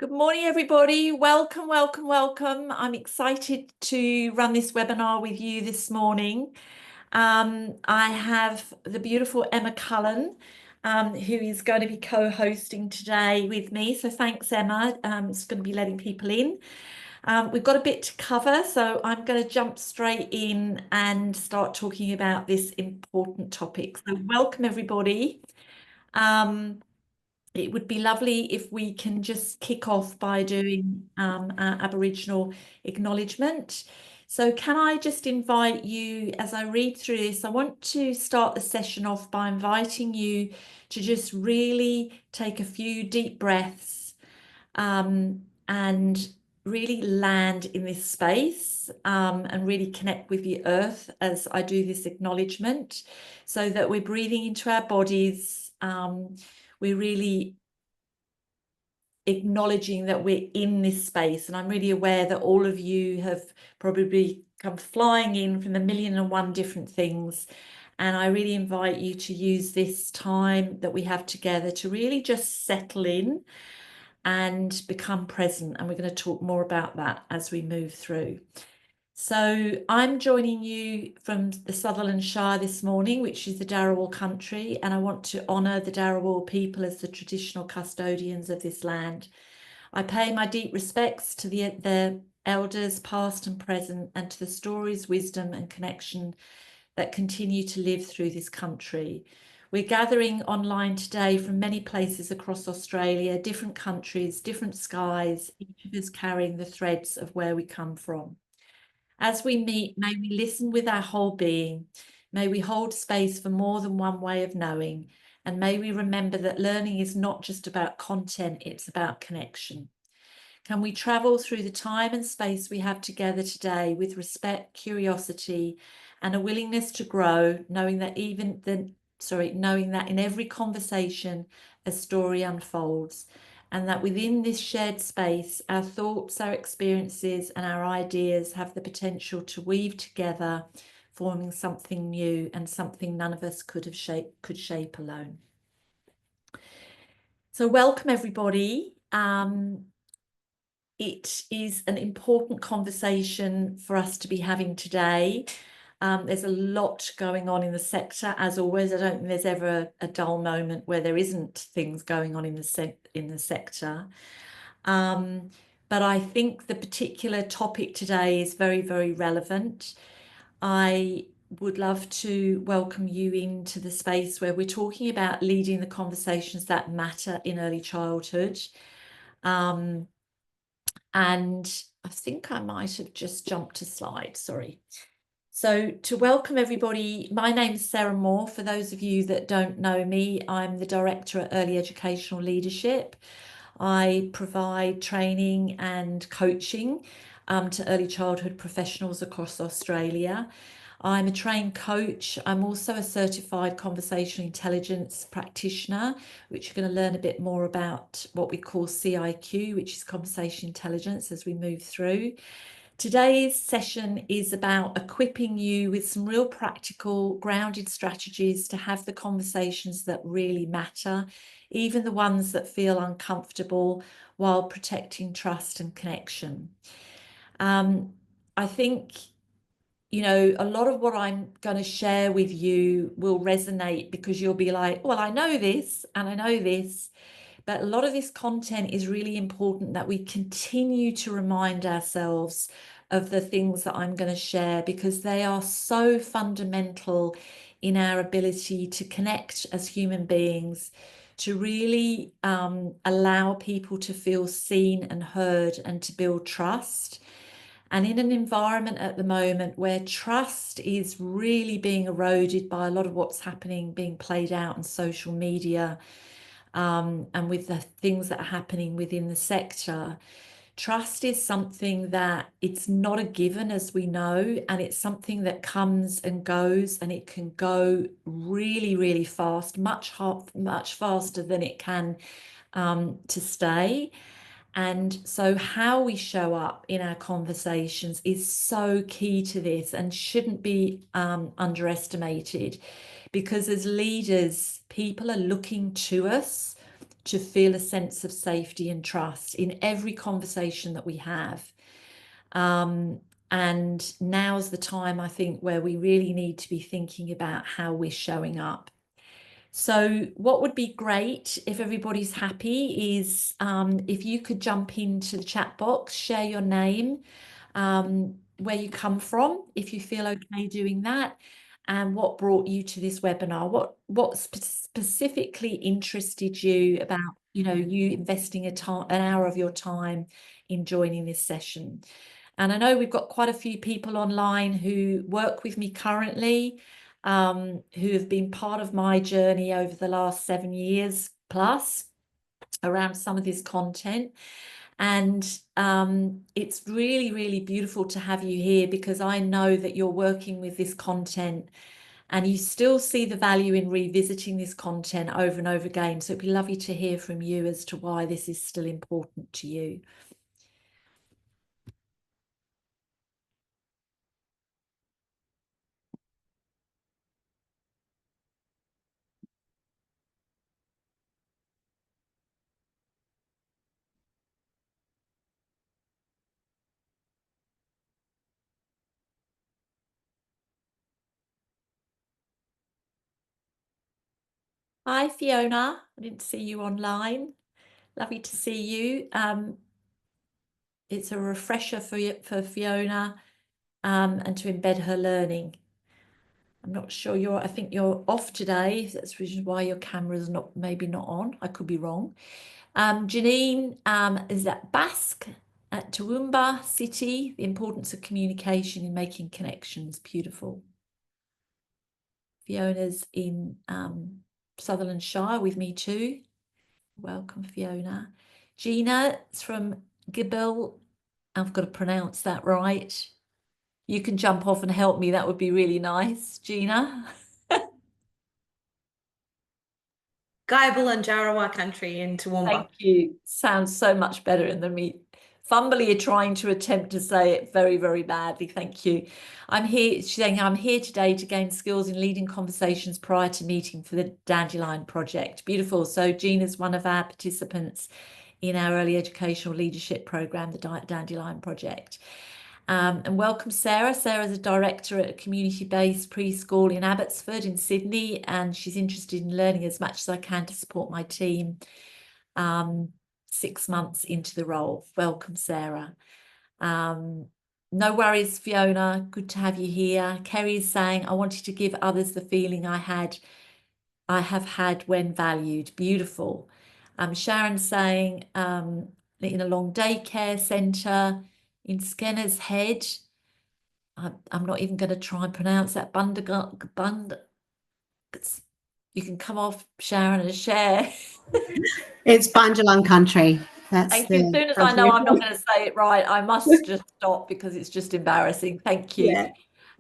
Good morning, everybody. Welcome, welcome, welcome. I'm excited to run this webinar with you this morning. I have the beautiful Emma Cullen, who is going to be co-hosting today with me. So thanks, Emma. It's going to be letting people in. We've got a bit to cover, so I'm going to jump straight in and start talking about this important topic. So welcome, everybody. It would be lovely if we can just kick off by doing our Aboriginal acknowledgement. So can I just invite you, as I read through this, I want to start the session off by inviting you to just really take a few deep breaths and really land in this space and really connect with the earth as I do this acknowledgement, so that we're breathing into our bodies. We're really acknowledging that we're in this space. And I'm really aware that all of you have probably come flying in from a million and one different things. And I really invite you to use this time that we have together to really just settle in and become present. And we're going to talk more about that as we move through. So I'm joining you from the Sutherland Shire this morning, which is the Darawal country, and I want to honour the Darawal people as the traditional custodians of this land. I pay my deep respects to the elders past and present, and to the stories, wisdom and connection that continue to live through this country. We're gathering online today from many places across Australia, different countries, different skies, each of us carrying the threads of where we come from. As we meet, may we listen with our whole being. May we hold space for more than one way of knowing. And may we remember that learning is not just about content, it's about connection. Can we travel through the time and space we have together today with respect, curiosity, and a willingness to grow, knowing that knowing that in every conversation a story unfolds, and that within this shared space, our thoughts, our experiences, and our ideas have the potential to weave together, forming something new and something none of us could shape alone. So welcome, everybody. It is an important conversation for us to be having today. There's a lot going on in the sector, as always. I don't think there's ever a dull moment where there isn't things going on in the sector. But I think the particular topic today is very, very relevant. I would love to welcome you into the space where we're talking about leading the conversations that matter in early childhood. And I think I might have just jumped a slide, sorry. So to welcome everybody, my name is Sarah Moore. For those of you that don't know me, I'm the Director at Early Educational Leadership. I provide training and coaching to early childhood professionals across Australia. I'm a trained coach. I'm also a certified conversational intelligence practitioner, which you're going to learn a bit more about what we call CIQ, which is conversation intelligence, as we move through. Today's session is about equipping you with some real practical, grounded strategies to have the conversations that really matter, even the ones that feel uncomfortable, while protecting trust and connection. I think, you know, a lot of what I'm going to share with you will resonate because you'll be like, well, I know this and I know this. But a lot of this content is really important that we continue to remind ourselves of the things that I'm going to share, because they are so fundamental in our ability to connect as human beings, to really allow people to feel seen and heard and to build trust. And in an environment at the moment where trust is really being eroded by a lot of what's happening, being played out on social media, and with the things that are happening within the sector, trust is something that it's not a given, as we know, and it's something that comes and goes, and it can go really, really fast, much faster than it can to stay. And so how we show up in our conversations is so key to this and shouldn't be underestimated, because as leaders, people are looking to us to feel a sense of safety and trust in every conversation that we have. And now's the time, I think, where we really need to be thinking about how we're showing up. So what would be great, if everybody's happy, is if you could jump into the chat box, share your name, where you come from, if you feel okay doing that, and what brought you to this webinar. What specifically interested you about, you investing an hour of your time in joining this session. And I know we've got quite a few people online who work with me currently, who have been part of my journey over the last 7 years plus around some of this content. And it's really, really beautiful to have you here, because I know that you're working with this content and you still see the value in revisiting this content over and over again. So it'd be lovely to hear from you as to why this is still important to you. Hi, Fiona. I didn't see you online. Lovely to see you. It's a refresher for Fiona, and to embed her learning. I'm not sure I think you're off today. That's why your camera's maybe not on. I could be wrong. Janine is at Basque at Toowoomba City. The importance of communication in making connections. Beautiful. Fiona's in Sutherland Shire with me too. Welcome, Fiona. Gina is from Gibble. I've got to pronounce that right. You can jump off and help me. That would be really nice, Gina. Gibble and Jarawa country in Toowoomba. Thank you. Sounds so much better than me fumbly trying to attempt to say it very, very badly. Thank you. I'm here, she's saying, I'm here today to gain skills in leading conversations prior to meeting for the Dandelion Project. Beautiful. So Gina's one of our participants in our early educational leadership program, the Dandelion Project. And welcome, Sarah. Sarah's a director at a community-based preschool in Abbotsford in Sydney, and she's interested in learning as much as I can to support my team 6 months into the role. Welcome, Sarah. No worries, Fiona. Good to have you here. Kerry is saying, I wanted to give others the feeling I have had when valued. Beautiful. Sharon's saying, in a long daycare centre in Skenner's Head. I'm not even going to try and pronounce that. You can come off, Sharon, and share. It's Bundjalung country. Thank you. As soon as I know I'm not going to say it right, I must just stop, because it's just embarrassing. Thank you.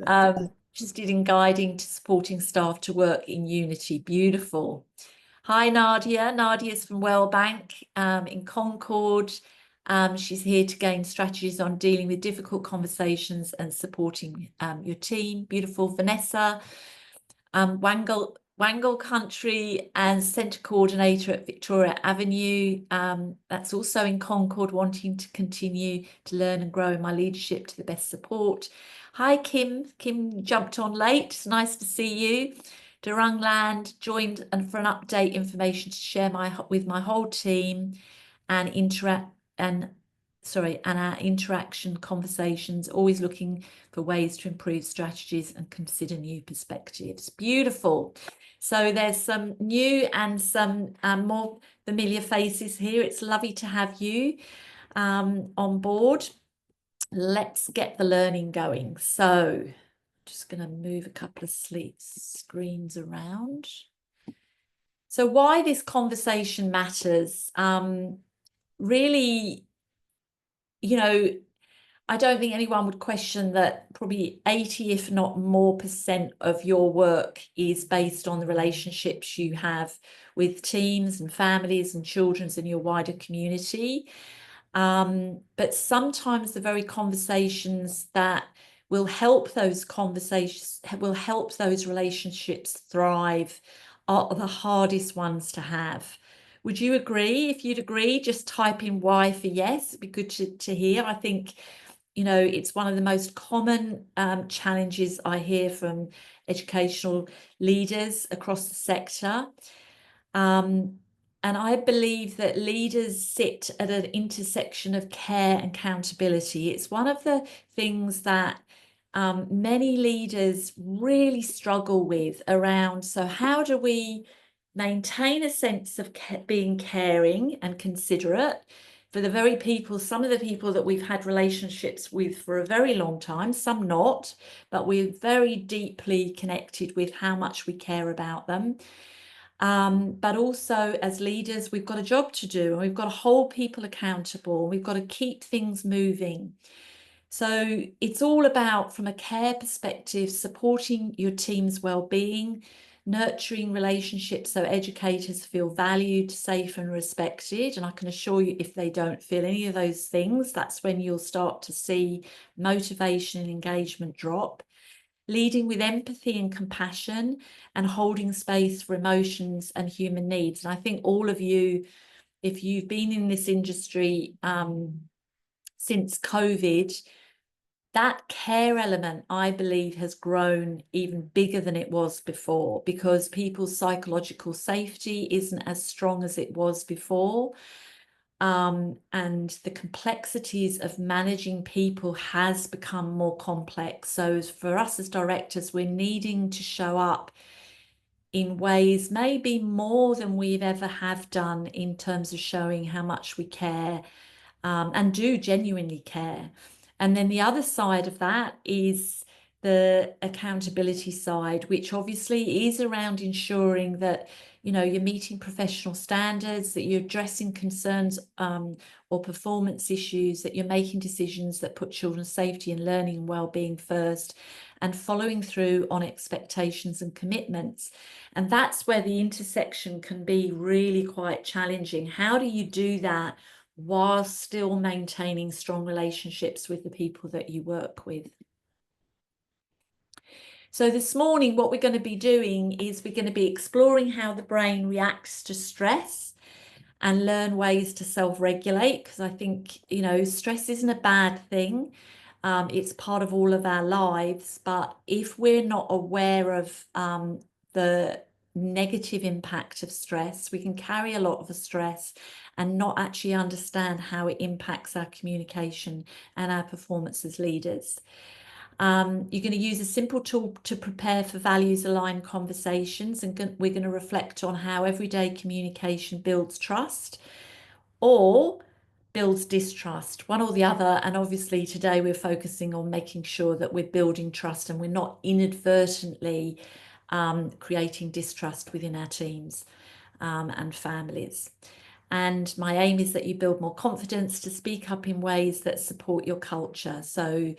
Yeah. Interested in guiding to supporting staff to work in unity. Beautiful. Hi, Nadia. Nadia's from Wellbank in Concord. She's here to gain strategies on dealing with difficult conversations and supporting your team. Beautiful. Vanessa, Wangle Country and Centre Coordinator at Victoria Avenue. That's also in Concord, wanting to continue to learn and grow in my leadership to the best support. Hi, Kim. Kim jumped on late. It's nice to see you. Durung Land joined and for an update information to share with my whole team and our interaction conversations, always looking for ways to improve strategies and consider new perspectives. Beautiful. So there's some new and some more familiar faces here. It's lovely to have you on board. Let's get the learning going. So just going to move a couple of screens around. So why this conversation matters, really, I don't think anyone would question that probably 80, if not more % of your work is based on the relationships you have with teams and families and children in your wider community. But sometimes the very conversations that will help those relationships thrive are the hardest ones to have, Would you agree? If you'd agree, just type in Y for yes. It'd be good to hear. I think, you know, it's one of the most common challenges I hear from educational leaders across the sector. And I believe that leaders sit at an intersection of care and accountability. It's one of the things that many leaders really struggle with around, so how do we maintain a sense of being caring and considerate for the very people, some of the people that we've had relationships with for a very long time, some not, but we're very deeply connected with how much we care about them. But also as leaders, we've got a job to do, and we've got to hold people accountable. We've got to keep things moving. So it's all about, from a care perspective, supporting your team's well-being, nurturing relationships so educators feel valued, safe and respected. And I can assure you, if they don't feel any of those things, that's when you'll start to see motivation and engagement drop. Leading with empathy and compassion, and holding space for emotions and human needs. And I think all of you, if you've been in this industry since COVID, that care element, I believe, has grown even bigger than it was before, because people's psychological safety isn't as strong as it was before. And the complexities of managing people has become more complex. So for us as directors, we're needing to show up in ways maybe more than we've ever have done in terms of showing how much we care, and do genuinely care. And then the other side of that is the accountability side, which obviously is around ensuring that, you know, you're meeting professional standards, that you're addressing concerns or performance issues, that you're making decisions that put children's safety and learning and well-being first, and following through on expectations and commitments. And that's where the intersection can be really quite challenging. How do you do that while still maintaining strong relationships with the people that you work with? So this morning, what we're going to be doing is we're going to be exploring how the brain reacts to stress and learn ways to self-regulate, because I think, you know, stress isn't a bad thing. It's part of all of our lives, but if we're not aware of the negative impact of stress, we can carry a lot of the stress and not actually understand how it impacts our communication and our performance as leaders. You're going to use a simple tool to prepare for values-aligned conversations, and we're going to reflect on how everyday communication builds trust or builds distrust, one or the other. And obviously today we're focusing on making sure that we're building trust and we're not inadvertently creating distrust within our teams and families. And my aim is that you build more confidence to speak up in ways that support your culture. So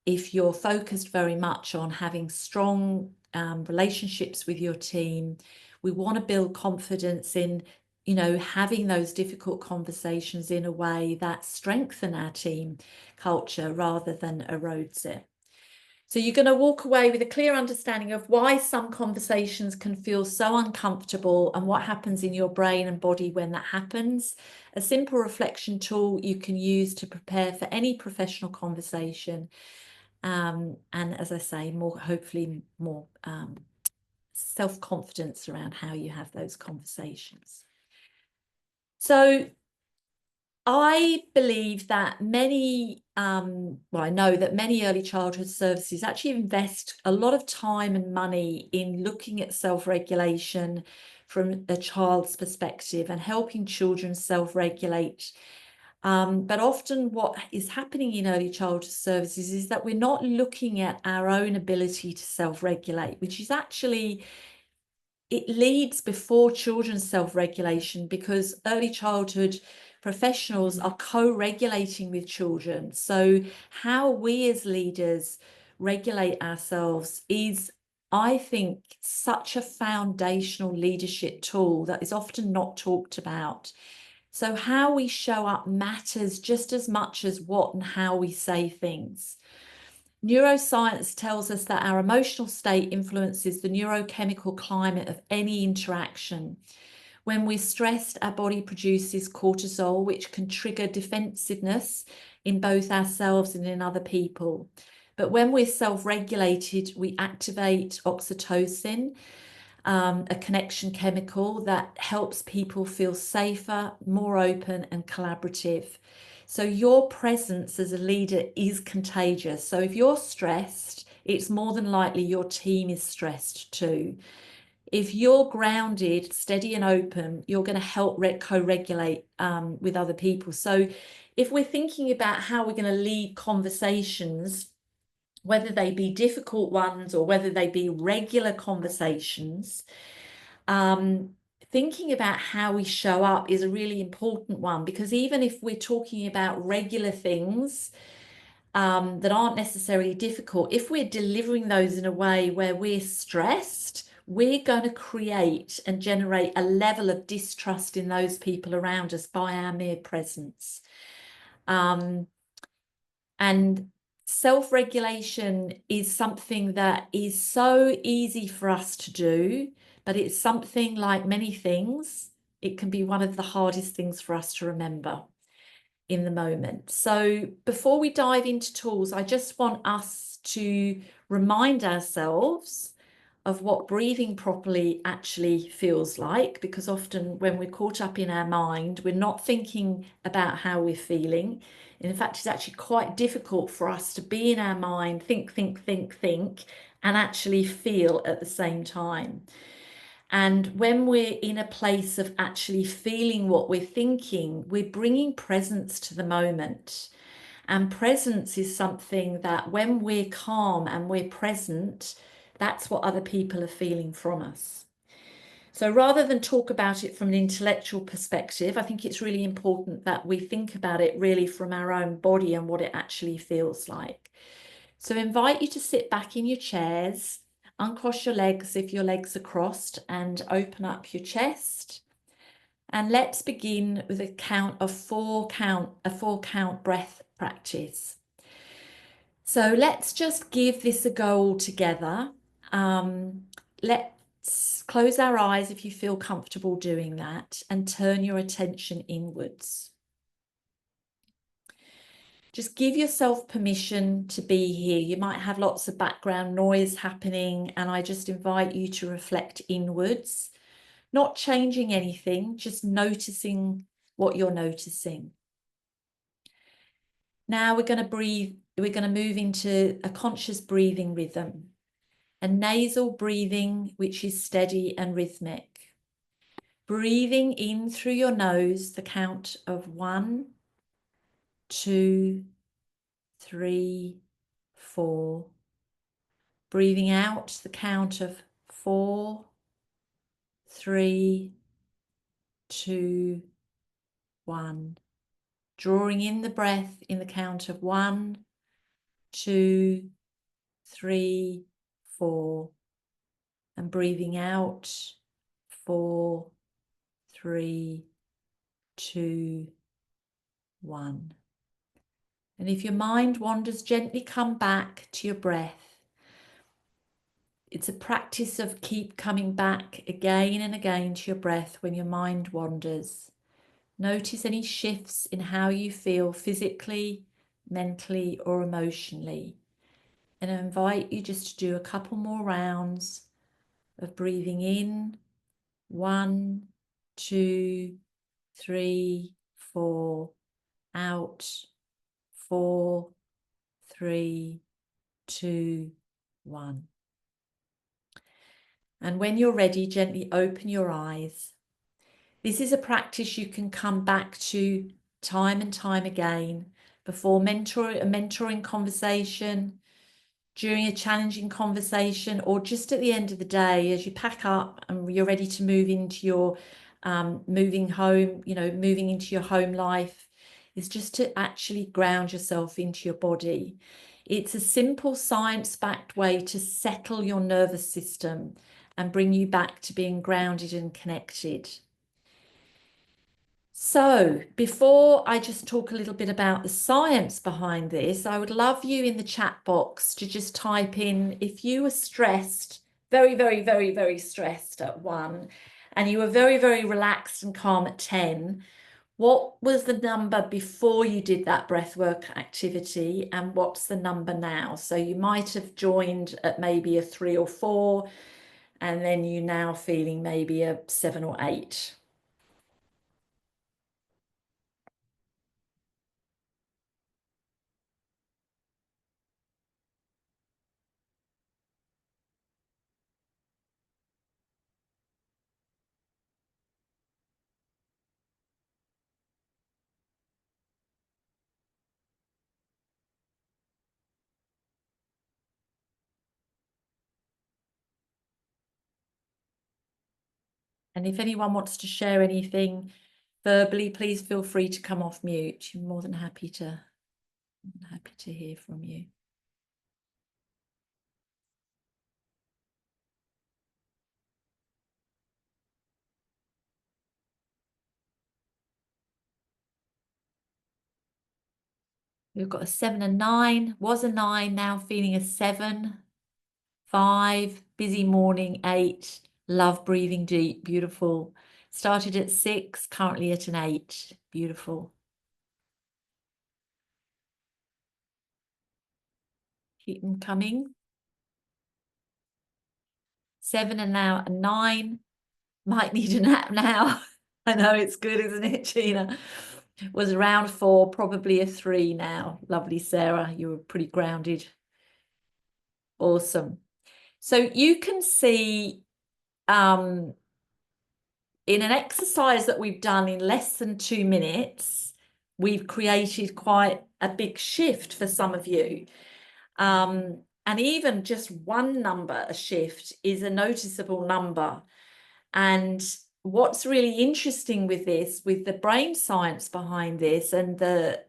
if you're focused very much on having strong relationships with your team, we want to build confidence in, you know, having those difficult conversations in a way that strengthen our team culture rather than erodes it. So you're going to walk away with a clear understanding of why some conversations can feel so uncomfortable and what happens in your brain and body when that happens. A simple reflection tool you can use to prepare for any professional conversation. And as I say, hopefully more self-confidence around how you have those conversations. So I believe that many, well, I know that many early childhood services actually invest a lot of time and money in looking at self-regulation from a child's perspective and helping children self-regulate. But often what is happening in early childhood services is that we're not looking at our own ability to self-regulate, which is actually, it leads before children's self-regulation, because early childhood professionals are co-regulating with children. So how we as leaders regulate ourselves is, I think, such a foundational leadership tool that is often not talked about. So how we show up matters just as much as what and how we say things. Neuroscience tells us that our emotional state influences the neurochemical climate of any interaction. When we're stressed, our body produces cortisol, which can trigger defensiveness in both ourselves and in other people. But when we're self-regulated, we activate oxytocin, a connection chemical that helps people feel safer, more open and collaborative. So your presence as a leader is contagious. So if you're stressed, it's more than likely your team is stressed too. If you're grounded, steady and open, you're going to help co-regulate with other people. So if we're thinking about how we're going to lead conversations, whether they be difficult ones or whether they be regular conversations, thinking about how we show up is a really important one, because even if we're talking about regular things that aren't necessarily difficult, if we're delivering those in a way where we're stressed, we're going to create and generate a level of distrust in those people around us by our mere presence. And self-regulation is something that is so easy for us to do, but it's something, like many things, it can be one of the hardest things for us to remember in the moment. So before we dive into tools, I just want us to remind ourselves of what breathing properly actually feels like, because often when we're caught up in our mind, we're not thinking about how we're feeling. In fact, it's actually quite difficult for us to be in our mind, think, and actually feel at the same time. And when we're in a place of actually feeling what we're thinking, we're bringing presence to the moment. And presence is something that when we're calm and we're present, that's what other people are feeling from us. So rather than talk about it from an intellectual perspective, I think it's really important that we think about it really from our own body and what it actually feels like. So I invite you to sit back in your chairs, uncross your legs if your legs are crossed, and open up your chest. And let's begin with a four count breath practice. So let's just give this a go all together. Let's close our eyes if you feel comfortable doing that, and turn your attention inwards. Just give yourself permission to be here. You might have lots of background noise happening, and I just invite you to reflect inwards, not changing anything, just noticing what you're noticing. Now we're going to breathe. We're going to move into a conscious breathing rhythm, a nasal breathing which is steady and rhythmic. Breathing in through your nose, the count of 1, 2, 3, 4. Breathing out, the count of 4, 3, 2, 1. Drawing in the breath in the count of 1, 2, 3, 4. And breathing out, 4, 3, 2, 1. And if your mind wanders, gently come back to your breath. It's a practice of keep coming back again and again to your breath when your mind wanders. Notice any shifts in how you feel physically, mentally, or emotionally. And I invite you just to do a couple more rounds of breathing in. 1, 2, 3, 4. Out. 4, 3, 2, 1. And when you're ready, gently open your eyes. This is a practice you can come back to time and time again before a mentoring conversation, during a challenging conversation, or just at the end of the day as you pack up and you're ready to move into your moving into your home life, is just to actually ground yourself into your body. It's a simple science-backed way to settle your nervous system and bring you back to being grounded and connected. So before I just talk a little bit about the science behind this, I would love you in the chat box to just type in if you were stressed, very, very, very, very stressed at 1, and you were very, very relaxed and calm at 10. What was the number before you did that breathwork activity, and what's the number now? So you might have joined at maybe a 3 or 4, and then you now feeling maybe a 7 or 8. And if anyone wants to share anything verbally, please feel free to come off mute. I'm more than happy to hear from you. We've got a 7 and 9, was a 9, now feeling a 7, 5, busy morning, 8, love breathing deep, beautiful. Started at 6, currently at an 8, beautiful. Keep them coming. 7 and now a 9, might need a nap now. I know it's good, isn't it, Gina? Was around 4, probably a 3 now. Lovely, Sarah, you were pretty grounded. Awesome. So you can see in an exercise that we've done in less than 2 minutes, we've created quite a big shift for some of you. And even just one number, a shift, is a noticeable number. And what's really interesting with this, with the brain science behind this, and the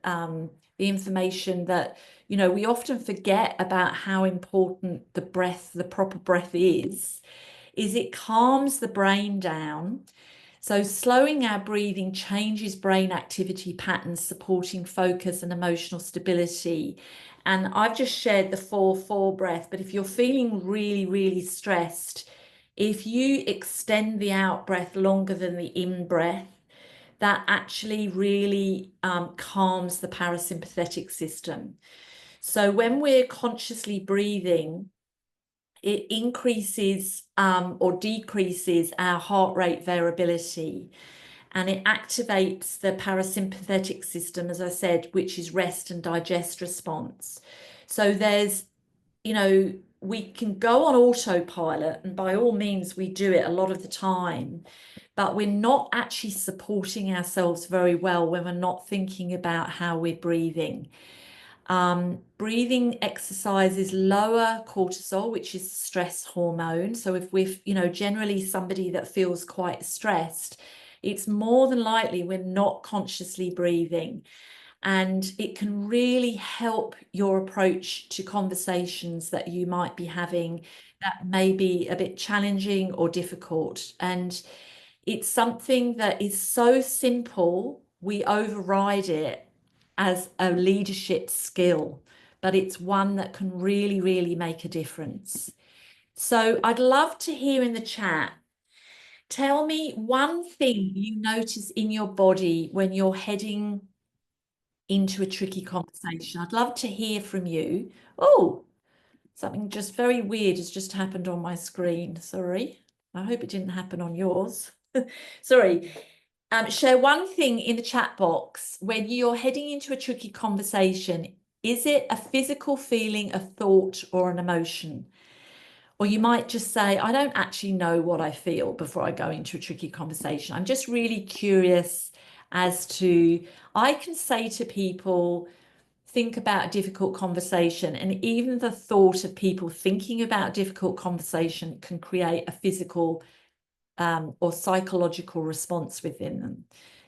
information that, you know, we often forget about how important the breath, the proper breath is it calms the brain down. So slowing our breathing changes brain activity patterns, supporting focus and emotional stability. And I've just shared the 4-4 breath, but if you're feeling really, really stressed, if you extend the out breath longer than the in breath, that actually really calms the parasympathetic system. So when we're consciously breathing, it increases or decreases our heart rate variability, and it activates the parasympathetic system, as I said, which is rest and digest response. So there's, you know, we can go on autopilot, and by all means we do it a lot of the time, but we're not actually supporting ourselves very well when we're not thinking about how we're breathing. Breathing exercises lower cortisol, which is stress hormone. So if we're, you know, generally somebody that feels quite stressed, it's more than likely we're not consciously breathing. And it can really help your approach to conversations that you might be having that may be a bit challenging or difficult. And it's something that is so simple, we override it as a leadership skill, but it's one that can really, really make a difference. So I'd love to hear in the chat, tell me one thing you notice in your body when you're heading into a tricky conversation. I'd love to hear from you. Oh, something just very weird has just happened on my screen. Sorry. I hope it didn't happen on yours. Sorry. Share one thing in the chat box when you're heading into a tricky conversation. Is it a physical feeling, a thought, or an emotion? Or you might just say, I don't actually know what I feel before I go into a tricky conversation. I'm just really curious as to, I can say to people, think about a difficult conversation, and even the thought of people thinking about difficult conversation can create a physical or psychological response within them.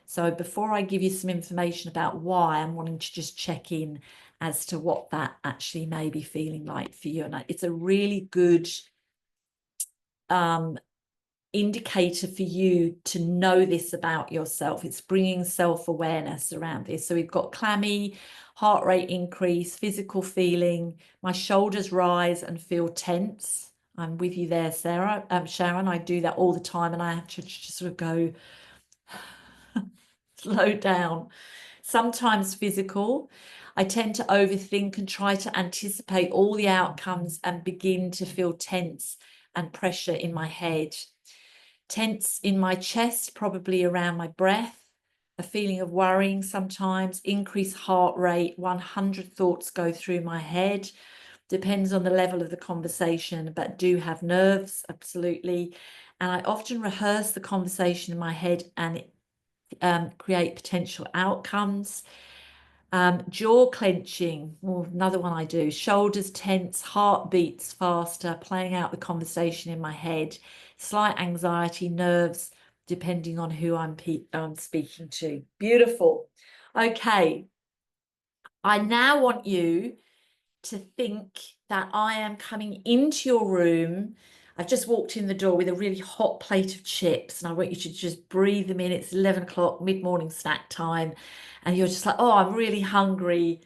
So before I give you some information about why, I'm wanting to just check in as to what that actually may be feeling like for you. And it's a really good indicator for you to know this about yourself. It's bringing self-awareness around this. So we've got clammy, heart rate increase, physical feeling, my shoulders rise and feel tense. I'm with you there, Sarah. Sharon, I do that all the time, and I have to just sort of go, slow down. Sometimes physical. I tend to overthink and try to anticipate all the outcomes and begin to feel tense and pressure in my head. Tense in my chest, probably around my breath, a feeling of worrying sometimes, increased heart rate, 100 thoughts go through my head. Depends on the level of the conversation, but do have nerves, absolutely. And I often rehearse the conversation in my head and create potential outcomes. Jaw clenching, another one I do. Shoulders tense, heart beats faster, playing out the conversation in my head. Slight anxiety, nerves, depending on who I'm speaking to. Beautiful. Okay. I now want you to think that I am coming into your room. I've just walked in the door with a really hot plate of chips, and I want you to just breathe them in. It's 11 o'clock, mid-morning snack time, and you're just like, oh, I'm really hungry.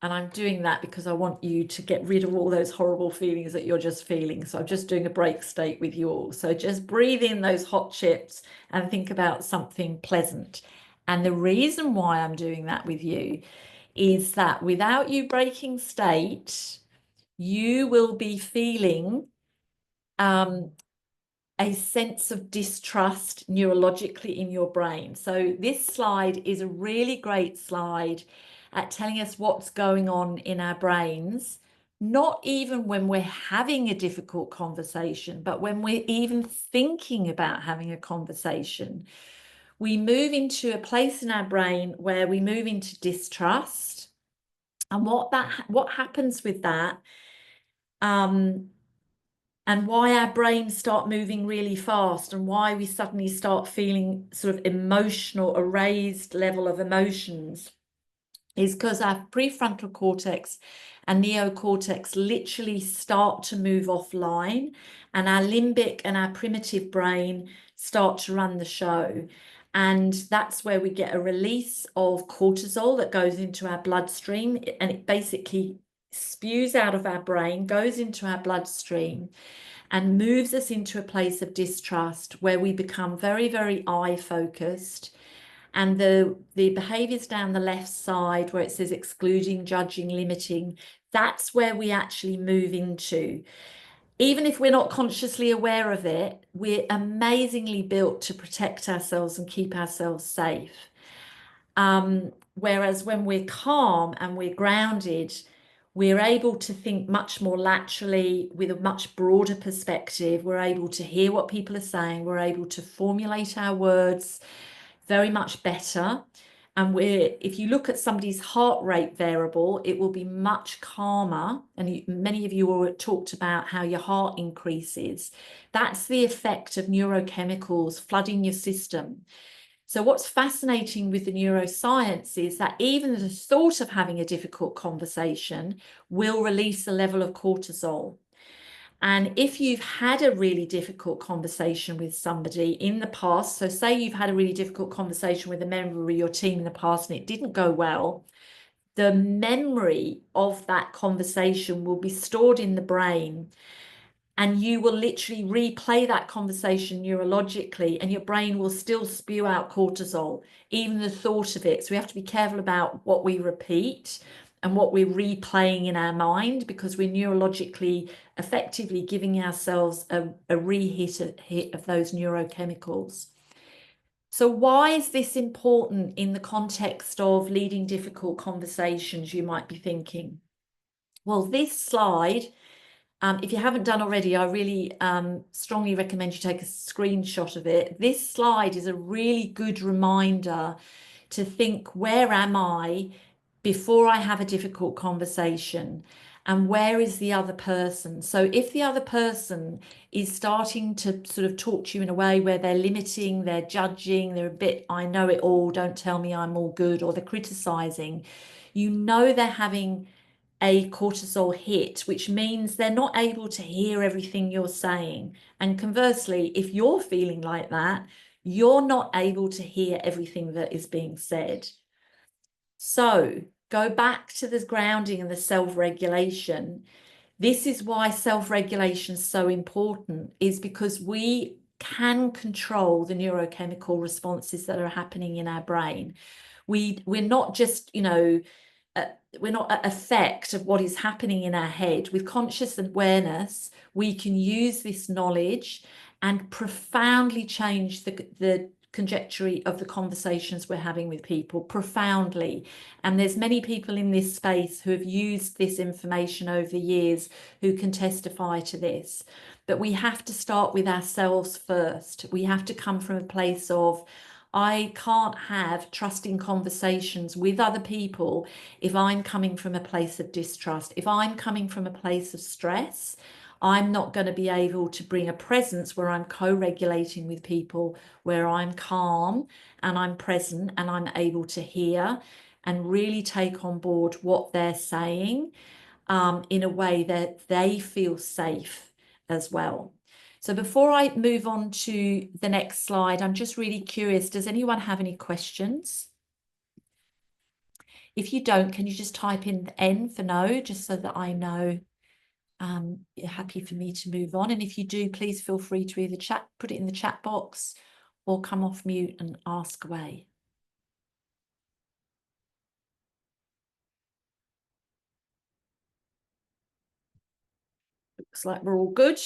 And I'm doing that because I want you to get rid of all those horrible feelings that you're just feeling. So I'm just doing a break state with you all. So just breathe in those hot chips and think about something pleasant. And the reason why I'm doing that with you is that without you breaking state, you will be feeling a sense of distrust neurologically in your brain. So this slide is a really great slide at telling us what's going on in our brains, not even when we're having a difficult conversation, but when we're even thinking about having a conversation. We move into a place in our brain where we move into distrust. And what happens with that, and why our brains start moving really fast, and why we suddenly start feeling sort of emotional, a raised level of emotions, is because our prefrontal cortex and neocortex literally start to move offline, and our limbic and our primitive brain start to run the show. And that's where we get a release of cortisol that goes into our bloodstream, and it basically spews out of our brain, goes into our bloodstream, and moves us into a place of distrust where we become very, very eye focused. And the behaviors down the left side where it says excluding, judging, limiting, that's where we actually move into. Even if we're not consciously aware of it, we're amazingly built to protect ourselves and keep ourselves safe. Whereas when we're calm and we're grounded, we're able to think much more laterally with a much broader perspective. We're able to hear what people are saying. We're able to formulate our words very much better. And if you look at somebody's heart rate variable, it will be much calmer. And many of you all talked about how your heart increases. That's the effect of neurochemicals flooding your system. So what's fascinating with the neuroscience is that even the thought of having a difficult conversation will release a level of cortisol. And if you've had a really difficult conversation with somebody in the past, so say you've had a really difficult conversation with a member of your team in the past and it didn't go well, the memory of that conversation will be stored in the brain. And you will literally replay that conversation neurologically, and your brain will still spew out cortisol, even the thought of it. So we have to be careful about what we repeat and what we're replaying in our mind, because we're neurologically effectively giving ourselves a hit of those neurochemicals. So why is this important in the context of leading difficult conversations, you might be thinking? Well, this slide, if you haven't done already, I really strongly recommend you take a screenshot of it. This slide is a really good reminder to think, where am I before I have a difficult conversation? And where is the other person? So if the other person is starting to sort of talk to you in a way where they're limiting, they're judging, they're a bit, I know it all, don't tell me I'm all good, or they're criticizing, you know they're having a cortisol hit, which means they're not able to hear everything you're saying. And conversely, if you're feeling like that, you're not able to hear everything that is being said. So go back to the grounding and the self-regulation. This is why self-regulation is so important, is because we can control the neurochemical responses that are happening in our brain. We're not just, we're not an effect of what is happening in our head. With conscious awareness, we can use this knowledge and profoundly change the trajectory of the conversations we're having with people, profoundly. And there's many people in this space who have used this information over the years who can testify to this. But we have to start with ourselves first. We have to come from a place of, I can't have trusting conversations with other people if I'm coming from a place of distrust. If I'm coming from a place of stress, I'm not going to be able to bring a presence where I'm co-regulating with people, where I'm calm and I'm present and I'm able to hear and really take on board what they're saying in a way that they feel safe as well. So before I move on to the next slide, I'm just really curious, does anyone have any questions? If you don't, can you just type in N for no, just so that I know you're happy for me to move on? And if you do, please feel free to either put it in the chat box or come off mute and ask away. Looks like we're all good.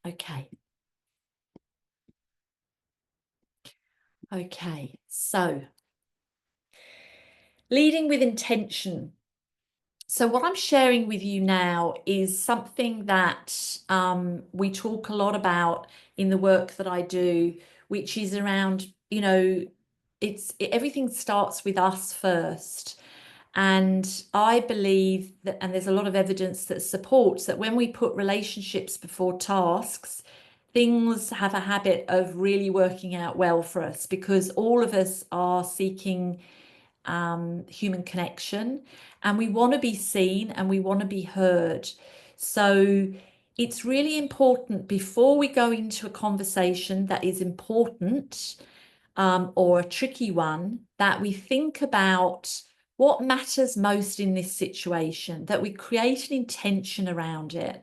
Okay. Okay, so leading with intention. So what I'm sharing with you now is something that we talk a lot about in the work that I do, which is around, everything starts with us first. And I believe that, and there's a lot of evidence that supports that when we put relationships before tasks, things have a habit of really working out well for us, because all of us are seeking human connection, and we want to be seen and we want to be heard. So it's really important, before we go into a conversation that is important or a tricky one, that we think about what matters most in this situation, that we create an intention around it.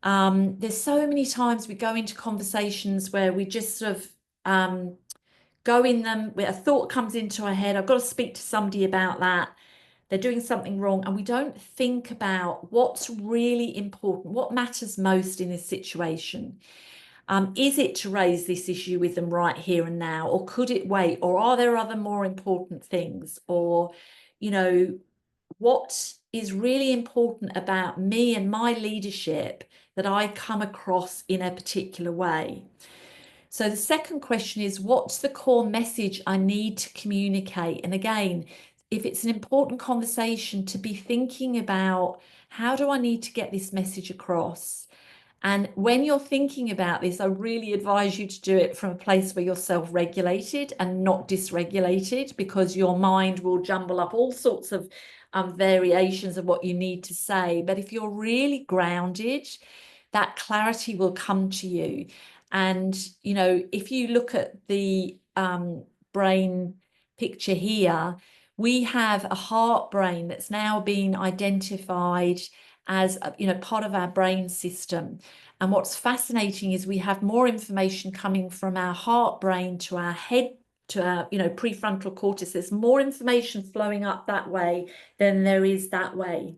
There's so many times we go into conversations where we just sort of go in them, where a thought comes into our head, I've got to speak to somebody about that, they're doing something wrong, and we don't think about what's really important, what matters most in this situation. Is it to raise this issue with them right here and now, or could it wait, or are there other more important things? Or, what is really important about me and my leadership that I come across in a particular way? So the second question is, what's the core message I need to communicate? And again, if it's an important conversation, to be thinking about, how do I need to get this message across? And when you're thinking about this, I really advise you to do it from a place where you're self-regulated and not dysregulated, because your mind will jumble up all sorts of variations of what you need to say. But if you're really grounded, that clarity will come to you. And, if you look at the brain picture here, we have a heart brain that's now been identified as, part of our brain system. And what's fascinating is we have more information coming from our heart brain to our head, to our, prefrontal cortex. There's more information flowing up that way than there is that way.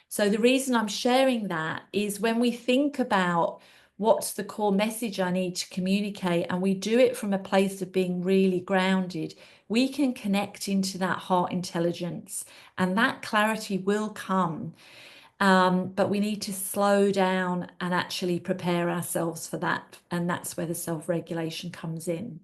So the reason I'm sharing that is, when we think about what's the core message I need to communicate, and we do it from a place of being really grounded, we can connect into that heart intelligence, and that clarity will come. But we need to slow down and actually prepare ourselves for that. And that's where the self-regulation comes in.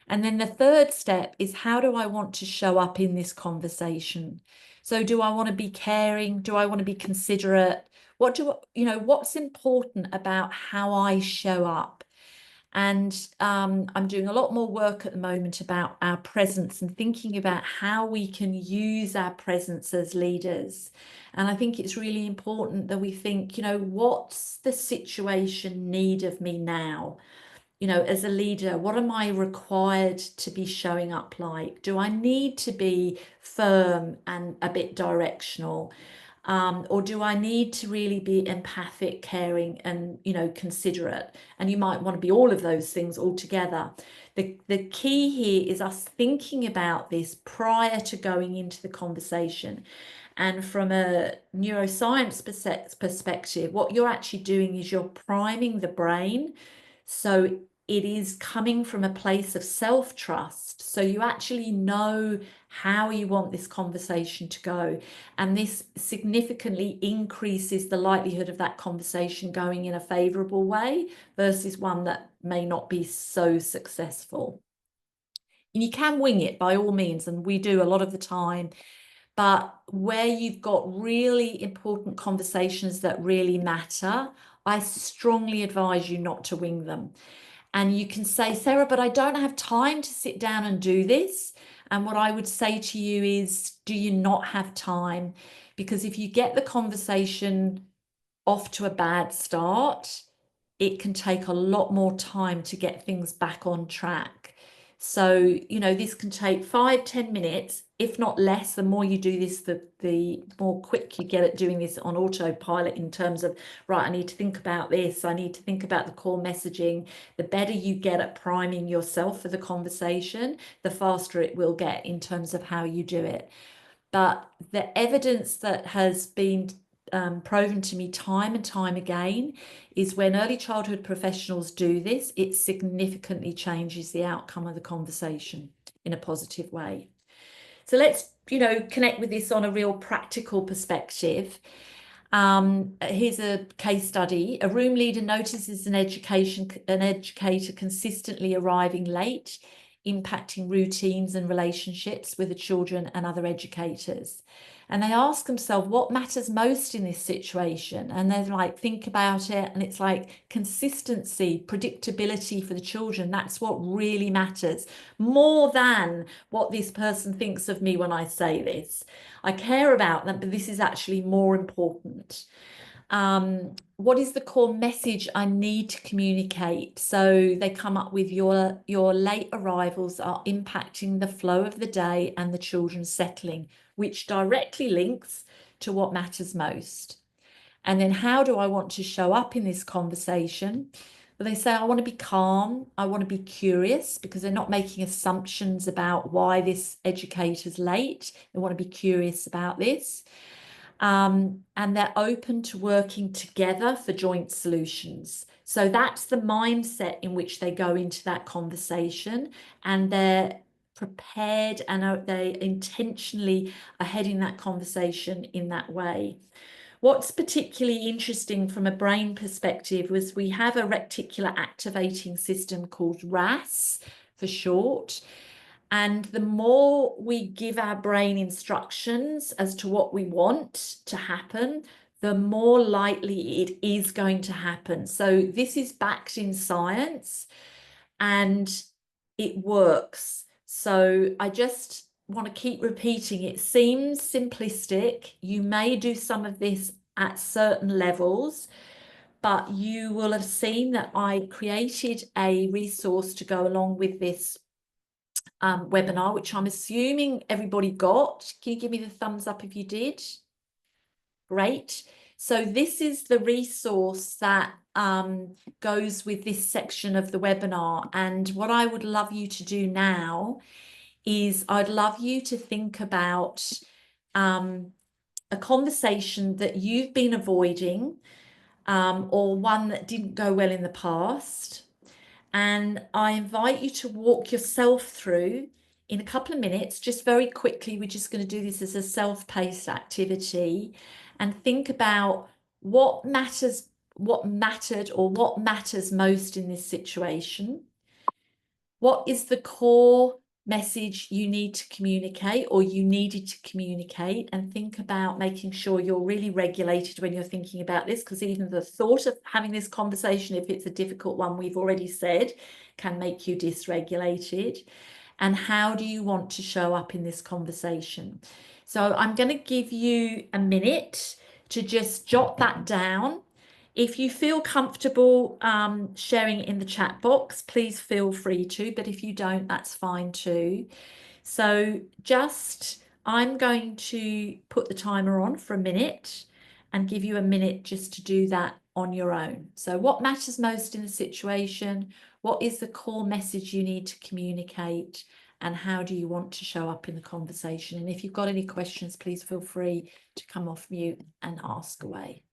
And then the third step is, how do I want to show up in this conversation? So do I want to be caring? Do I want to be considerate? What's important about how I show up? And I'm doing a lot more work at the moment about our presence, and thinking about how we can use our presence as leaders. And I think it's really important that we think, what's the situation need of me now? As a leader, what am I required to be showing up like? Do I need to be firm and a bit directional? Or do I need to really be empathic, caring, and, you know, considerate? And you might want to be all of those things all together. The key here is us thinking about this prior to going into the conversation. And from a neuroscience perspective, what you're actually doing is you're priming the brain. So it is coming from a place of self-trust. So you actually know how you want this conversation to go. And this significantly increases the likelihood of that conversation going in a favorable way versus one that may not be so successful. And you can wing it by all means, and we do a lot of the time. But where you've got really important conversations that really matter, I strongly advise you not to wing them. And you can say, Sarah, but I don't have time to sit down and do this. And what I would say to you is, do you not have time? Because if you get the conversation off to a bad start, it can take a lot more time to get things back on track. So, you know, this can take 5-10 minutes, if not less. The more you do this, the more quick you get at doing this on autopilot in terms of, right, I need to think about this. I need to think about the core messaging. The better you get at priming yourself for the conversation, the faster it will get in terms of how you do it. But the evidence that has been proven to me time and time again is when early childhood professionals do this, it significantly changes the outcome of the conversation in a positive way. So let's, you know, connect with this on a real practical perspective. Here's a case study. A room leader notices an educator consistently arriving late, impacting routines and relationships with the children and other educators. And they ask themselves, what matters most in this situation? And they're like, think about it. And it's like consistency, predictability for the children. That's what really matters, more than what this person thinks of me when I say this. I care about them, but this is actually more important. What is the core message I need to communicate? So they come up with your late arrivals are impacting the flow of the day and the children settling, which directly links to what matters most. And then how do I want to show up in this conversation? Well, they say, I want to be calm. I want to be curious, because they're not making assumptions about why this educator's late. They want to be curious about this. And they're open to working together for joint solutions. So that's the mindset in which they go into that conversation, and they're prepared and they intentionally are heading that conversation in that way. What's particularly interesting from a brain perspective was we have a reticular activating system called RAS for short. And the more we give our brain instructions as to what we want to happen, the more likely it is going to happen. So this is backed in science and it works. So I just want to keep repeating, it seems simplistic. You may do some of this at certain levels, but you will have seen that I created a resource to go along with this webinar, which I'm assuming everybody got. Can you give me the thumbs up if you did? Great. So this is the resource that goes with this section of the webinar. And what I would love you to do now is I'd love you to think about a conversation that you've been avoiding or one that didn't go well in the past. And I invite you to walk yourself through in a couple of minutes, just very quickly. We're just going to do this as a self-paced activity and think about what mattered or what matters most in this situation. What is the core message you need to communicate or you needed to communicate, and think about making sure you're really regulated when you're thinking about this, because even the thought of having this conversation, if it's a difficult one, we've already said, can make you dysregulated. And how do you want to show up in this conversation? So I'm going to give you a minute to just jot that down. If you feel comfortable sharing it in the chat box, please feel free to, but if you don't, that's fine too. So just I'm going to put the timer on for a minute and give you a minute just to do that on your own. So what matters most in the situation? What is the core message you need to communicate? And how do you want to show up in the conversation? And if you've got any questions, please feel free to come off mute and ask away.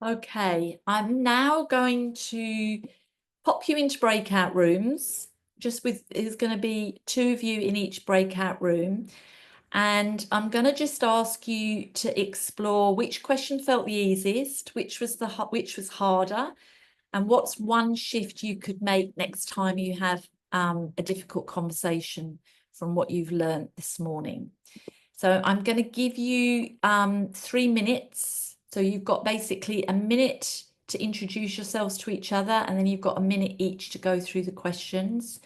Okay, I'm now going to pop you into breakout rooms. There's going to be 2 of you in each breakout room. And I'm going to just ask you to explore which question felt the easiest, which was harder, and what's one shift you could make next time you have a difficult conversation from what you've learned this morning. So I'm going to give you 3 minutes. So you've got basically a minute to introduce yourselves to each other, and then you've got a minute each to go through the questions.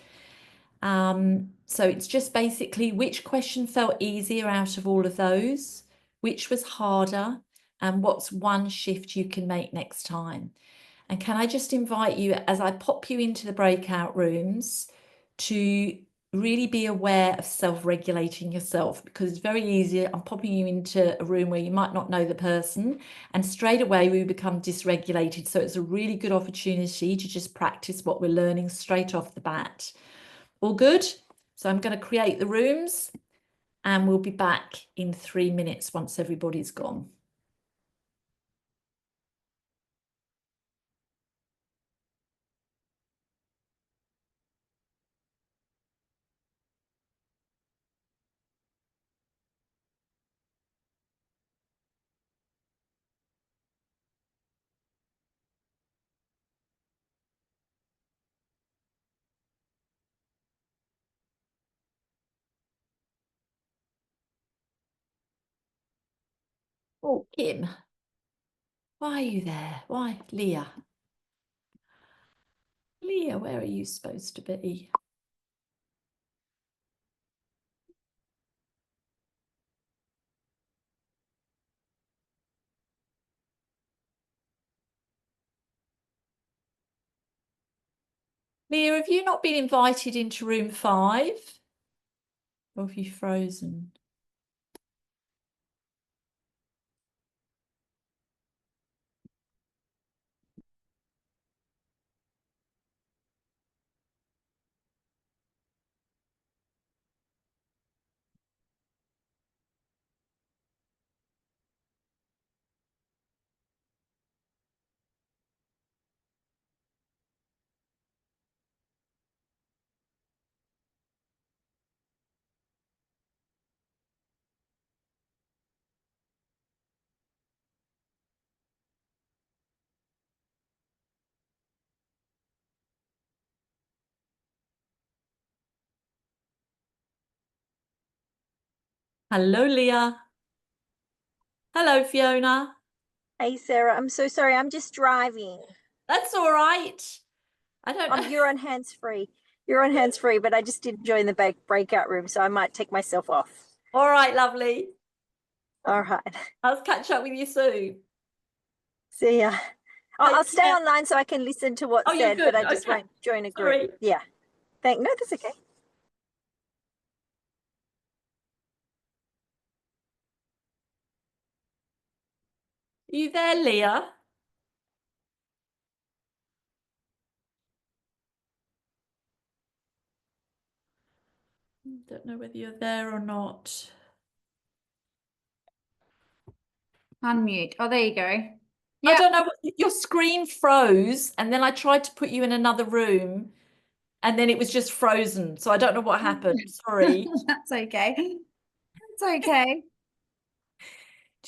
So it's just basically which question felt easier out of all of those, which was harder, and what's one shift you can make next time. And can I just invite you, as I pop you into the breakout rooms, to really be aware of self-regulating yourself, because it's very easy. I'm popping you into a room where you might not know the person, and straight away we become dysregulated. So it's a really good opportunity to just practice what we're learning straight off the bat. All good? So I'm going to create the rooms and we'll be back in 3 minutes once everybody's gone. Oh, Kim, why are you there? Why, Leah? Leah, where are you supposed to be? Leah, have you not been invited into room 5? Or have you frozen? Hello, Leah. Hello, Fiona. Hey, Sarah, I'm so sorry. I'm just driving. That's all right. I don't. You're on hands-free. You're on hands-free, but I just did join the breakout room, so I might take myself off. All right, lovely. All right. I'll catch up with you soon. See ya. I'll stay care. online so I can listen to what's Oh, you're said, good. but I just Okay. won't join a group. Sorry. Yeah. No, that's okay. Are you there, Leah? Don't know whether you're there or not. Unmute. Oh, there you go. I Yeah. don't know. Your screen froze, and then I tried to put you in another room, and then it was just frozen. So I don't know what happened. Sorry. That's okay. That's okay.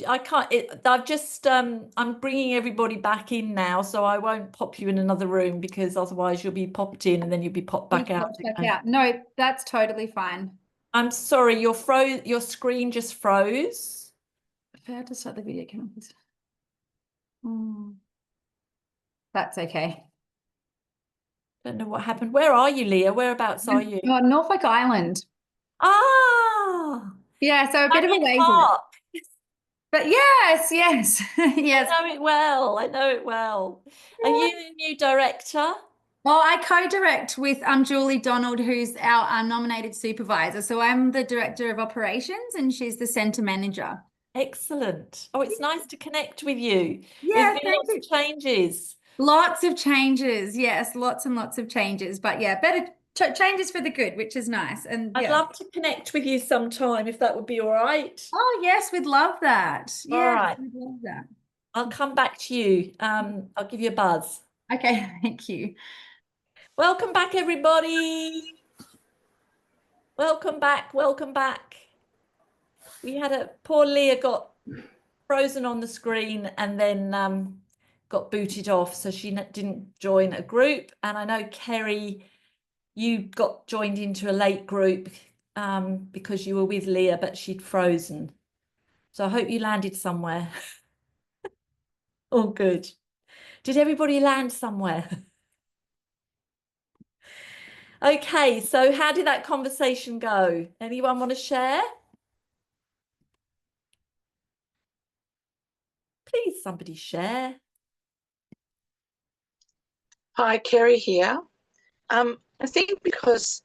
I can't. I've just. I'm bringing everybody back in now, so I won't pop you in another room because otherwise you'll be popped in and then you'll be popped back You out popped back again. out. No, that's totally fine. I'm sorry. Your screen just froze. Fair to start the video, can I please? That's okay. Don't know what happened. Where are you, Leah? Whereabouts are you? Oh, Norfolk Island. Ah, Yeah, so a bit of a Banyan ways. Park. But yes, yes, yes. I know it well. I know it well. Are you the new director? Well, I co-direct with Julie Donald, who's our nominated supervisor. So I'm the director of operations and she's the centre manager. Excellent. Oh, it's nice to connect with you. Yeah, There's been lots of changes. lots of changes. Yes, lots and lots of changes. But yeah, better changes for the good, which is nice. And I'd yeah. love to connect with you sometime if that would be all right. Oh, yes, we'd love that. All Yeah, right. we'd love that. I'll come back to you. I'll give you a buzz. Okay, thank you. Welcome back, everybody. Welcome back. Welcome back. We had poor Leah got frozen on the screen and then got booted off, so she didn't join a group. And I know Kerry, you got joined into a late group because you were with Leah, but she'd frozen. So I hope you landed somewhere. All good. Did everybody land somewhere? Okay, so how did that conversation go? Anyone want to share? Please, somebody share. Hi, Kerry here. I think because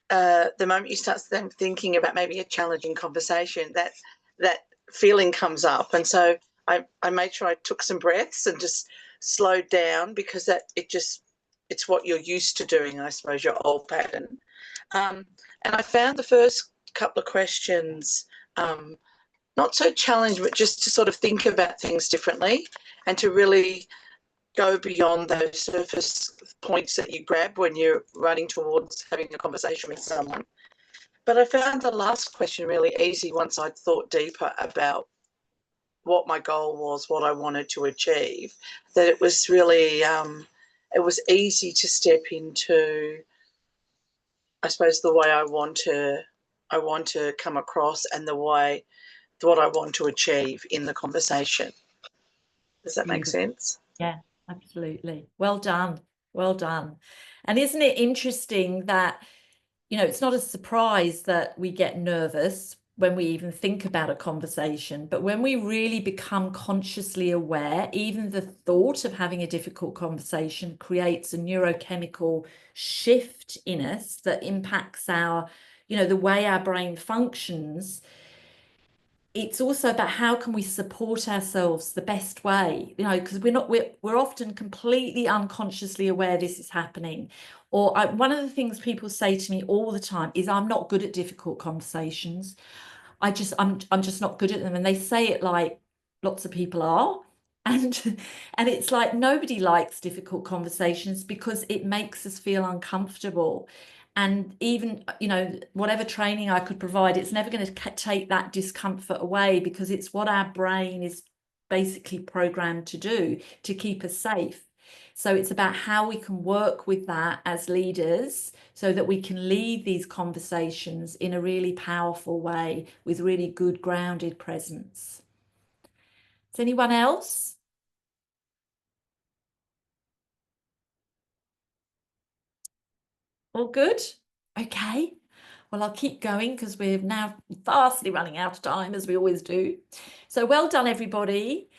the moment you start thinking about maybe a challenging conversation, that feeling comes up, and so I made sure I took some breaths and just slowed down because it's what you're used to doing, I suppose, your old pattern. And I found the first couple of questions not so challenging, but just to sort of think about things differently and to really go beyond those surface points that you grab when you're running towards having a conversation with someone. But I found the last question really easy once I'd thought deeper about what my goal was, what I wanted to achieve, that it was really, it was easy to step into, I suppose, the way I want to come across and what I want to achieve in the conversation. Does that make sense? Yeah, absolutely. Well done. Well done. And isn't it interesting that, it's not a surprise that we get nervous when we even think about a conversation, but when we really become consciously aware, even the thought of having a difficult conversation creates a neurochemical shift in us that impacts our, the way our brain functions. It's also about how can we support ourselves the best way, because we're often completely unconsciously aware this is happening. Or one of the things people say to me all the time is, I'm not good at difficult conversations. I'm just not good at them. And they say it like lots of people are. And it's like nobody likes difficult conversations because it makes us feel uncomfortable. And even, whatever training I could provide, it's never going to take that discomfort away because it's what our brain is basically programmed to do to keep us safe. So it's about how we can work with that as leaders so that we can lead these conversations in a really powerful way with really good grounded presence. Is anyone else? All good? Okay. Well, I'll keep going because we're now vastly running out of time, as we always do. So well done, everybody.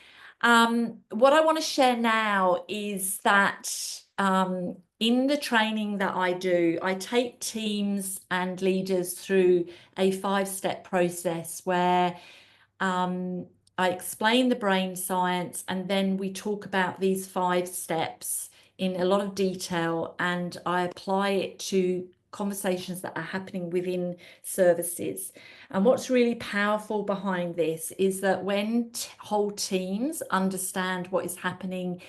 What I want to share now is that in the training that I do, I take teams and leaders through a 5-step process where I explain the brain science, and then we talk about these 5 steps in a lot of detail, and I apply it to conversations that are happening within services. And what's really powerful behind this is that when whole teams understand what is happening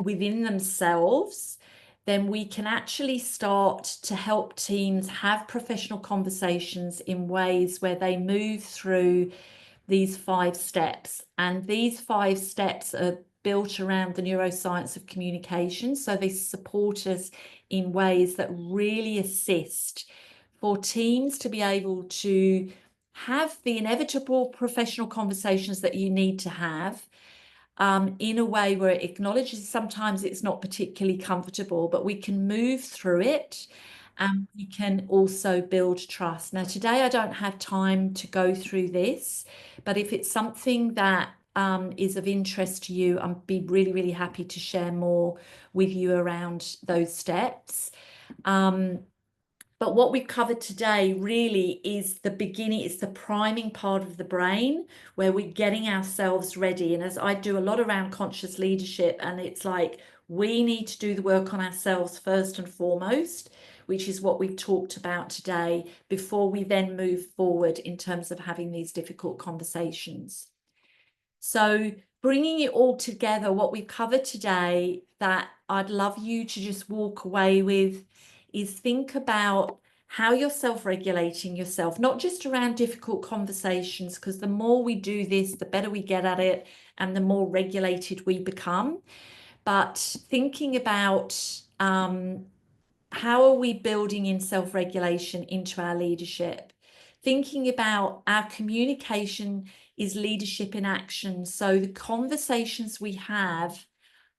within themselves, then we can actually start to help teams have professional conversations in ways where they move through these 5 steps. And these 5 steps are built around the neuroscience of communication. So they support us in ways that really assist for teams to be able to have the inevitable professional conversations that you need to have in a way where it acknowledges sometimes it's not particularly comfortable, but we can move through it. And we can also build trust. Now, today I don't have time to go through this, but if it's something that is of interest to you, I'd be really, really happy to share more with you around those steps. But what we've covered today really is the beginning, it's the priming part of the brain where we're getting ourselves ready. And as I do a lot around conscious leadership, and it's like we need to do the work on ourselves first and foremost, which is what we've talked about today, before we then move forward in terms of having these difficult conversations. So bringing it all together, what we've covered today that I'd love you to just walk away with is think about how you're self-regulating yourself, not just around difficult conversations, because the more we do this, the better we get at it and the more regulated we become. But thinking about how are we building in self-regulation into our leadership? Thinking about our communication is leadership in action. So the conversations we have,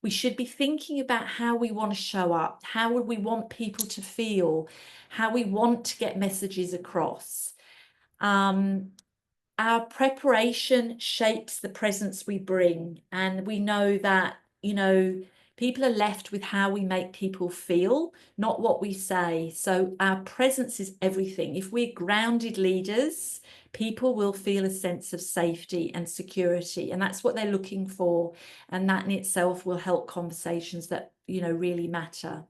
we should be thinking about how we want to show up, how would we want people to feel, how we want to get messages across. Our preparation shapes the presence we bring, and we know that, people are left with how we make people feel, not what we say. So our presence is everything. If we're grounded leaders, people will feel a sense of safety and security, and that's what they're looking for. And that in itself will help conversations that, really matter.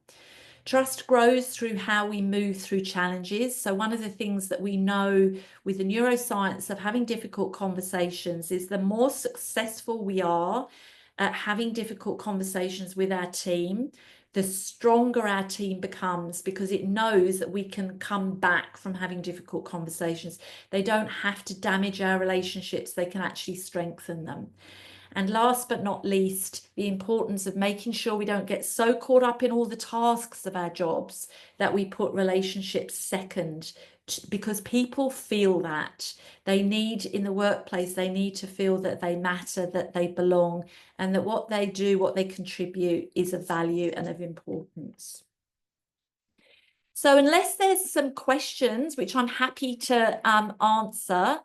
Trust grows through how we move through challenges. So one of the things that we know with the neuroscience of having difficult conversations is the more successful we are at having difficult conversations with our team, the stronger our team becomes, because it knows that we can come back from having difficult conversations. They don't have to damage our relationships, they can actually strengthen them. And last but not least, the importance of making sure we don't get so caught up in all the tasks of our jobs that we put relationships second, because people feel that. They need, in the workplace, they need to feel that they matter, that they belong, and that what they do, what they contribute is of value and of importance. So unless there's some questions, which I'm happy to answer,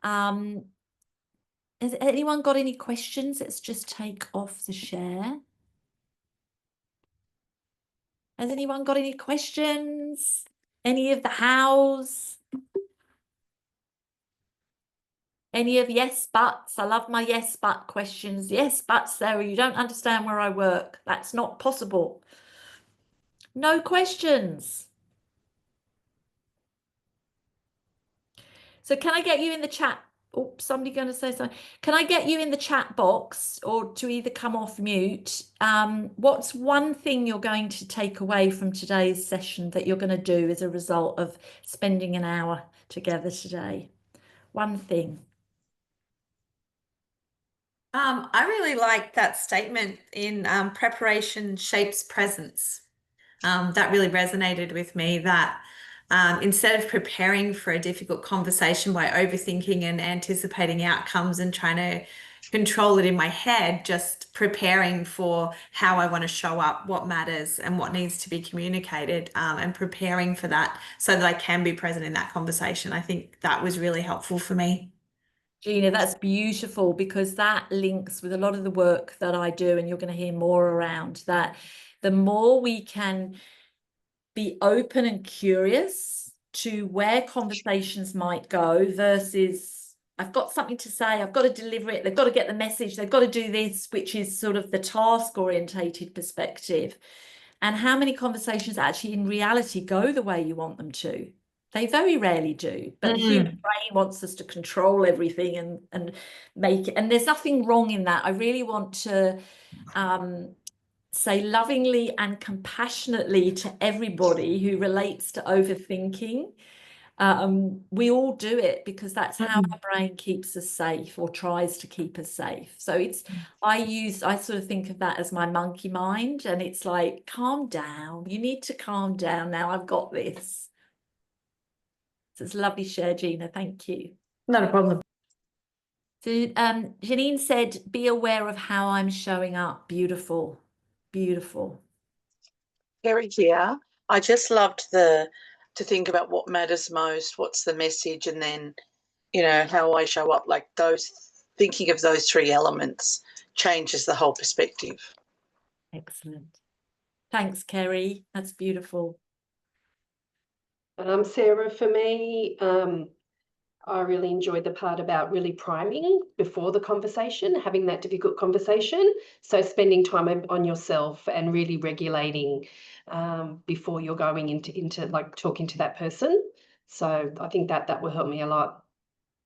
has anyone got any questions? Let's just take off the share. Has anyone got any questions? Any of the hows? Any of yes buts? I love my yes but questions. Yes but, Sarah, you don't understand where I work. That's not possible. No questions. So can I get you in the chat? Oh, somebody going to say something. Can I get you in the chat box, or to either come off mute? What's one thing you're going to take away from today's session that you're going to do as a result of spending an hour together today? One thing. I really like that statement in preparation shapes presence. That really resonated with me, that instead of preparing for a difficult conversation by overthinking and anticipating outcomes and trying to control it in my head, just preparing for how I want to show up, what matters and what needs to be communicated, and preparing for that so that I can be present in that conversation. I think that was really helpful for me. Gina, that's beautiful, because that links with a lot of the work that I do, and you're going to hear more around that. The more we can be open and curious to where conversations might go versus I've got something to say, I've got to deliver it, they've got to get the message, they've got to do this, which is sort of the task orientated perspective, and how many conversations actually in reality go the way you want them to. They very rarely do, but the human brain wants us to control everything and make it, and there's nothing wrong in that. I really want to say lovingly and compassionately to everybody who relates to overthinking. We all do it because that's how our brain keeps us safe, or tries to keep us safe. So it's, I sort of think of that as my monkey mind, and it's like, calm down, you need to calm down now, I've got this. So it's a lovely share, Gina, thank you. Not a problem. So Janine said, be aware of how I'm showing up. Beautiful, beautiful. Kerry here. I just loved to think about what matters most, what's the message, and then, you know, how I show up. Like those, thinking of those three elements changes the whole perspective. Excellent. Thanks, Kerry. That's beautiful. Sarah, for me, I really enjoyed the part about really priming before the conversation, having that difficult conversation. So spending time on yourself and really regulating before you're going into like talking to that person. So I think that will help me a lot.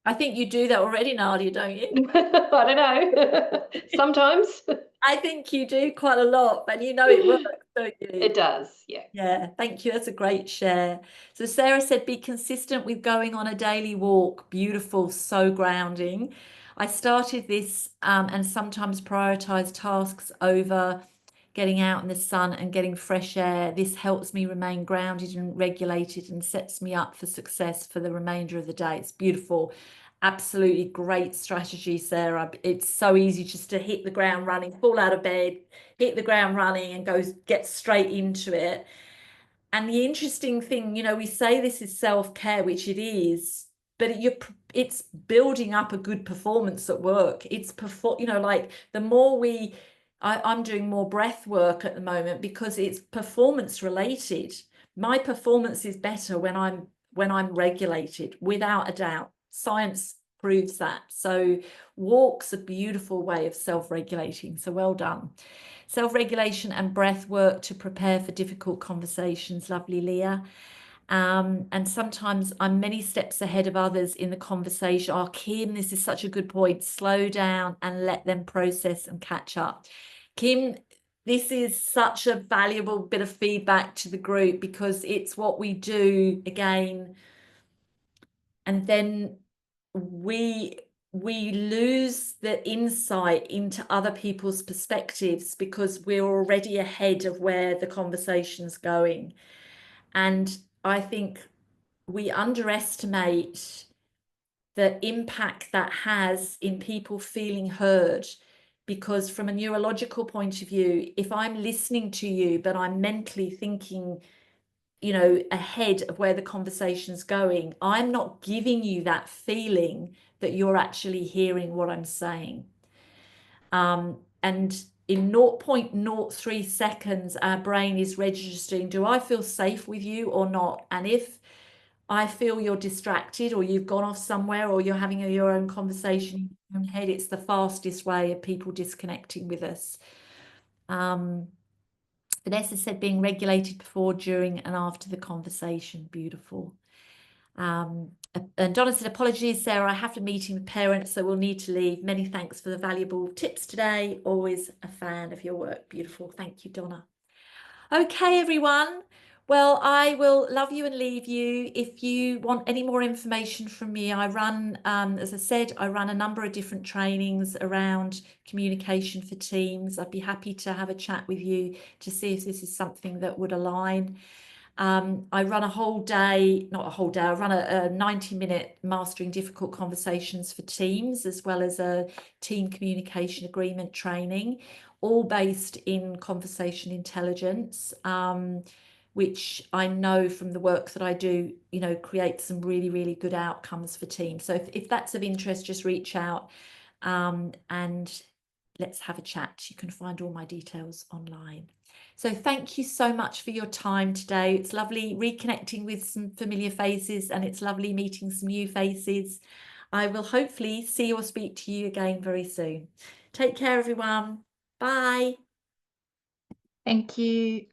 I think you do that already, Nadia, don't you? I don't know. Sometimes. I think you do quite a lot, but you know it works, don't you? It does, yeah. Yeah, thank you. That's a great share. So Sarah said, be consistent with going on a daily walk. Beautiful, so grounding. I started this and sometimes prioritize tasks over getting out in the sun and getting fresh air. This helps me remain grounded and regulated and sets me up for success for the remainder of the day. It's beautiful. Absolutely great strategy, Sarah. It's so easy just to hit the ground running, fall out of bed, hit the ground running and get straight into it. And the interesting thing, you know, we say this is self-care, which it is, but it's building up a good performance at work. It's you know, like the more I'm doing more breath work at the moment because it's performance related. My performance is better when I'm regulated, without a doubt. Science proves that. So walk's a beautiful way of self-regulating. So well done. Self-regulation and breath work to prepare for difficult conversations. Lovely, Leah. And sometimes I'm many steps ahead of others in the conversation. Oh, Kim, this is such a good point. Slow down and let them process and catch up. Kim, this is such a valuable bit of feedback to the group because it's what we do again. And then we lose the insight into other people's perspectives because we're already ahead of where the conversation's going. And I think we underestimate the impact that has in people feeling heard, because from a neurological point of view, if I'm listening to you, but I'm mentally thinking, you know, ahead of where the conversation's going, I'm not giving you that feeling that you're actually hearing what I'm saying. And in 0.03 seconds, our brain is registering, do I feel safe with you or not? And if I feel you're distracted or you've gone off somewhere or you're having your own conversation in your own head, it's the fastest way of people disconnecting with us. Vanessa said being regulated before, during and after the conversation. Beautiful. And Donna said, apologies, Sarah, I have a meeting with parents, so we'll need to leave. Many thanks for the valuable tips today. Always a fan of your work. Beautiful. Thank you, Donna. Okay, everyone. Well, I will love you and leave you. If you want any more information from me, I run, as I said, I run a number of different trainings around communication for teams. I'd be happy to have a chat with you to see if this is something that would align. I run a whole day, not a whole day, I run a 90-minute Mastering Difficult Conversations for Teams, as well as a team communication agreement training, all based in conversation intelligence, which I know from the work that I do, you know, creates some really, really good outcomes for teams. So if that's of interest, just reach out and let's have a chat. You can find all my details online. So thank you so much for your time today. It's lovely reconnecting with some familiar faces, and it's lovely meeting some new faces. I will hopefully see or speak to you again very soon. Take care, everyone. Bye. Thank you.